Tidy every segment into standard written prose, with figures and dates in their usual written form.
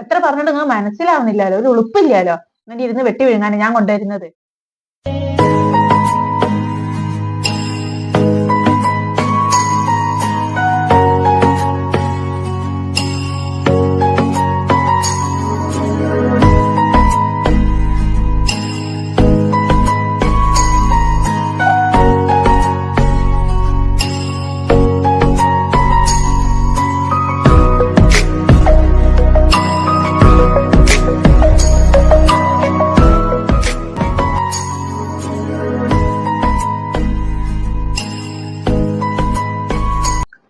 എത്ര പറഞ്ഞിട്ട് നിങ്ങൾ മനസ്സിലാവുന്നില്ലല്ലോ, ഒരു ഉളുപ്പില്ലല്ലോ. എന്നിട്ട് ഇരുന്ന് വെട്ടി വിഴുങ്ങാൻ ഞാൻ കൊണ്ടുവരുന്നത്.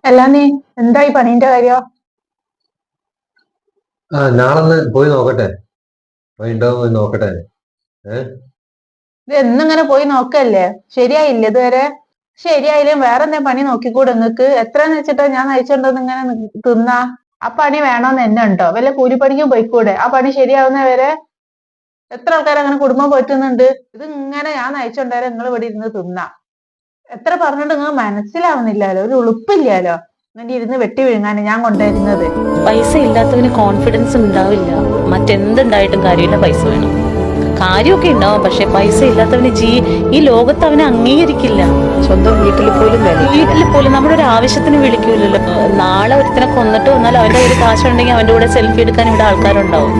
അല്ലാന്നേ എന്തായി പണീന്റെ കാര്യം? നാളെ പോയി നോക്കട്ടെ, പോയി നോക്കട്ടെ. ഇത് എന്നിങ്ങനെ പോയി നോക്കല്ലേ? ശരിയായില്ല ഇതുവരെ? ശരിയായില്ലേ വേറെ എന്തെങ്കിലും പണി നോക്കിക്കൂടെ നിങ്ങക്ക്? എത്രന്ന് വെച്ചിട്ടാ ഞാൻ നയിച്ചോണ്ടെന്ന് ഇങ്ങനെ തിന്നാ? ആ പണി വേണോന്ന് തന്നെ ഉണ്ടോ? വല്ല കൂലിപ്പണിക്കും പോയിക്കൂടെ? ആ പണി ശരിയാവുന്ന വരെ എത്ര ആൾക്കാർ അങ്ങനെ കുടുംബം പോറ്റുന്നുണ്ട്? ഇത് ഇങ്ങനെ ഞാൻ നയിച്ചോണ്ടേരെ നിങ്ങൾ ഇവിടെ ഇരുന്ന് തിന്നാ. എത്ര പറഞ്ഞിട്ട് നിങ്ങൾ മനസ്സിലാവുന്നില്ലല്ലോ, ഒരു ഉളുപ്പില്ലല്ലോ. എന്നിട്ട് ഇരുന്ന് വെട്ടി വിഴുങ്ങാൻ ഞാൻ കൊണ്ടുവരുന്നത്. പൈസ ഇല്ലാത്തവന് കോൺഫിഡൻസ് ഉണ്ടാവില്ല. മറ്റെന്തുണ്ടായിട്ടും കാര്യമില്ല, പൈസ വേണം. കാര്യമൊക്കെ ഉണ്ടാവും, പക്ഷെ പൈസ ഇല്ലാത്തവന് ഈ ലോകത്ത് അവനെ അംഗീകരിക്കില്ല. സ്വന്തം വീട്ടിൽ പോലും നമ്മുടെ ഒരു ആവശ്യത്തിന് വിളിക്കൂലല്ലോ. നാളെ ഒരുത്തനെ കൊന്നിട്ട് വന്നാൽ അവന്റെ ഒരു കാശുണ്ടെങ്കിൽ അവന്റെ കൂടെ സെൽഫി എടുക്കാൻ ഇവിടെ ആൾക്കാരുണ്ടാവും.